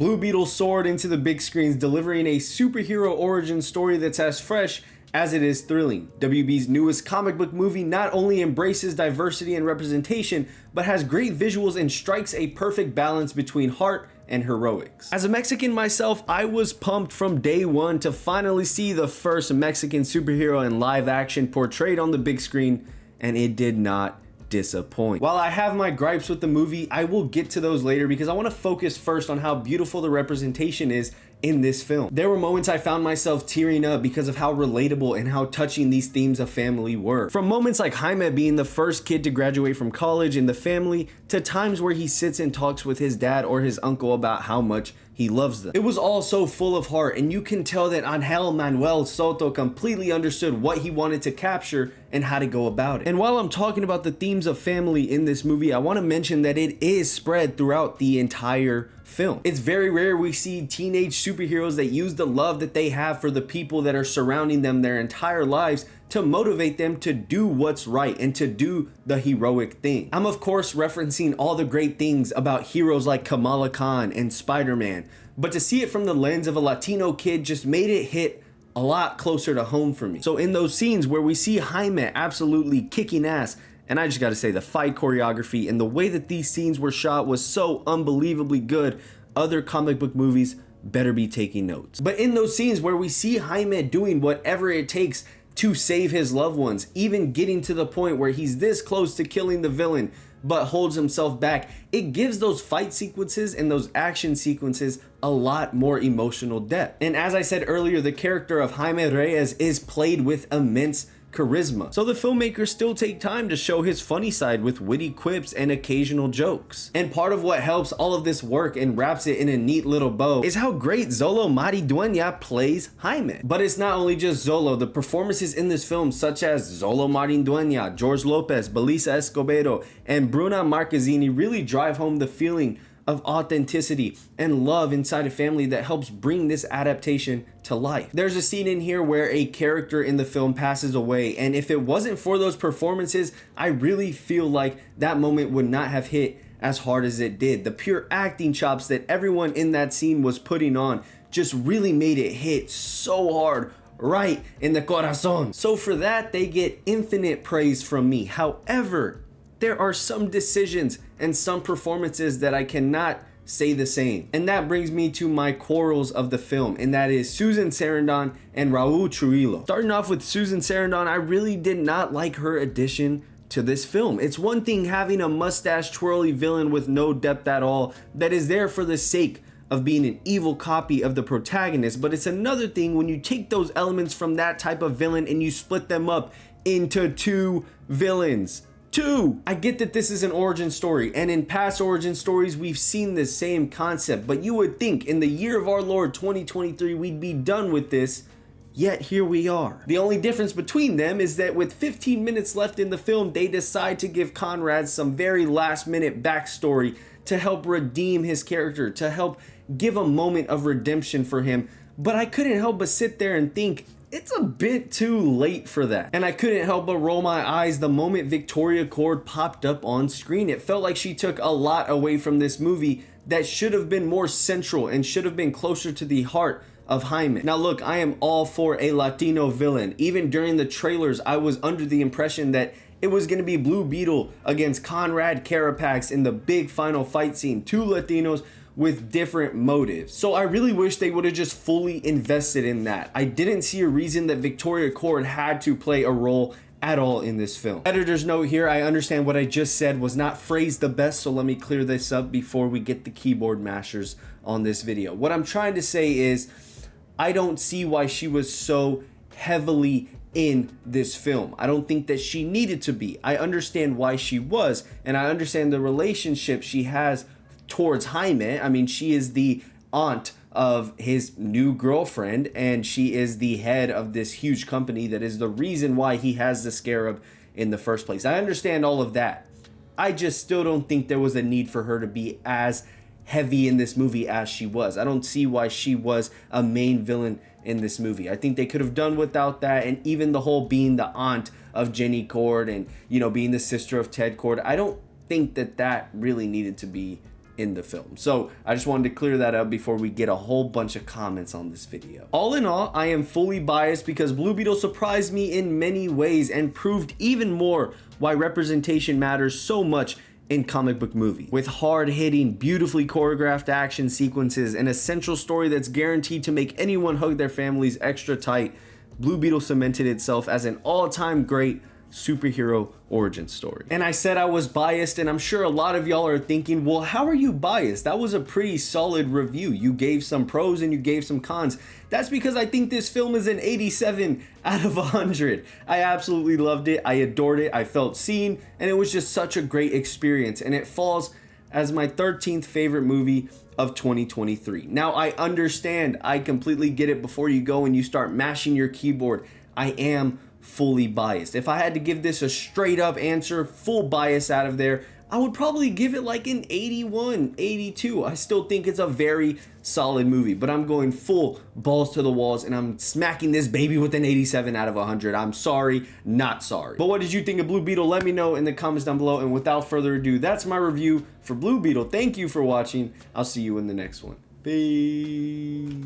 Blue Beetle soared into the big screens, delivering a superhero origin story that's as fresh as it is thrilling. WB's newest comic book movie not only embraces diversity and representation, but has great visuals and strikes a perfect balance between heart and heroics. As a Mexican myself, I was pumped from day one to finally see the first Mexican superhero in live action portrayed on the big screen, and it did not disappoint. While I have my gripes with the movie, I will get to those later because I want to focus first on how beautiful the representation is in this film. There were moments I found myself tearing up because of how relatable and how touching these themes of family were. From moments like Jaime being the first kid to graduate from college in the family, to times where he sits and talks with his dad or his uncle about how much he loves them. It was all so full of heart, and you can tell that Angel Manuel Soto completely understood what he wanted to capture and how to go about it. And while I'm talking about the themes of family in this movie, I want to mention that it is spread throughout the entire film. It's very rare we see teenage superheroes that use the love that they have for the people that are surrounding them their entire lives to motivate them to do what's right and to do the heroic thing. I'm of course referencing all the great things about heroes like Kamala Khan and Spider-Man, but to see it from the lens of a Latino kid just made it hit a lot closer to home for me. So in those scenes where we see Jaime absolutely kicking ass, and I just gotta say, the fight choreography and the way that these scenes were shot was so unbelievably good, other comic book movies better be taking notes. But in those scenes where we see Jaime doing whatever it takes to save his loved ones, even getting to the point where he's this close to killing the villain, but holds himself back, it gives those fight sequences and those action sequences a lot more emotional depth. And as I said earlier, the character of Jaime Reyes is played with immense charisma. So the filmmakers still take time to show his funny side with witty quips and occasional jokes. And part of what helps all of this work and wraps it in a neat little bow is how great Xolo Maridueña plays Jaime. But it's not only just Xolo. The performances in this film, such as Xolo Maridueña, George Lopez, Belisa Escobedo, and Bruna Marquezine, really drive home the feeling of authenticity and love inside a family that helps bring this adaptation to life. There's a scene in here where a character in the film passes away, and if it wasn't for those performances, I really feel like that moment would not have hit as hard as it did. The pure acting chops that everyone in that scene was putting on just really made it hit so hard, right in the corazon. So for that, they get infinite praise from me. However, there are some decisions and some performances that I cannot say the same. And that brings me to my quarrels of the film, and that is Susan Sarandon and Raul Trujillo. Starting off with Susan Sarandon, I really did not like her addition to this film. It's one thing having a mustache twirly villain with no depth at all that is there for the sake of being an evil copy of the protagonist, but it's another thing when you take those elements from that type of villain and you split them up into two villains. I get that this is an origin story, and in past origin stories we've seen the same concept, but you would think in the year of our Lord 2023 we'd be done with this, yet here we are. The only difference between them is that with 15 minutes left in the film, they decide to give Conrad some very last minute backstory to help redeem his character, to help give a moment of redemption for him. But I couldn't help but sit there and think, it's a bit too late for that. And I couldn't help but roll my eyes the moment Victoria Cord popped up on screen. It felt like she took a lot away from this movie that should have been more central and should have been closer to the heart of Jaime. Now look, I am all for a Latino villain. Even during the trailers, I was under the impression that it was going to be Blue Beetle against Conrad Carapax in the big final fight scene. Two Latinos with different motives. So I really wish they would have just fully invested in that. I didn't see a reason that Victoria Cord had to play a role at all in this film. Editor's note here, I understand what I just said was not phrased the best, so let me clear this up before we get the keyboard mashers on this video. What I'm trying to say is, I don't see why she was so heavily in this film. I don't think that she needed to be. I understand why she was, and I understand the relationship she has towards Jaime. I mean, she is the aunt of his new girlfriend, and she is the head of this huge company that is the reason why he has the scarab in the first place. I understand all of that. I just still don't think there was a need for her to be as heavy in this movie as she was. I don't see why she was a main villain in this movie. I think they could have done without that, and even the whole being the aunt of Jenny Cord and, you know, being the sister of Ted Cord, I don't think that that really needed to be in the film. So I just wanted to clear that up before we get a whole bunch of comments on this video. All in all, I am fully biased because Blue Beetle surprised me in many ways and proved even more why representation matters so much in comic book movies. With hard-hitting, beautifully choreographed action sequences and a central story that's guaranteed to make anyone hug their families extra tight, Blue Beetle cemented itself as an all-time great superhero origin story. And I said I was biased, and I'm sure a lot of y'all are thinking, well, how are you biased? That was a pretty solid review. You gave some pros and you gave some cons. That's because I think this film is an 87 out of 100. I absolutely loved it. I adored it. I felt seen, and it was just such a great experience. And it falls as my 13th favorite movie of 2023. Now, I understand. I completely get it. Before you go and you start mashing your keyboard, I am fully biased. If I had to give this a straight up answer, full bias out of there, I would probably give it like an 81, 82. I still think it's a very solid movie, but I'm going full balls to the walls and I'm smacking this baby with an 87 out of 100. I'm sorry, not sorry. But what did you think of Blue Beetle? Let me know in the comments down below. And without further ado, that's my review for Blue Beetle. Thank you for watching. I'll see you in the next one. Peace.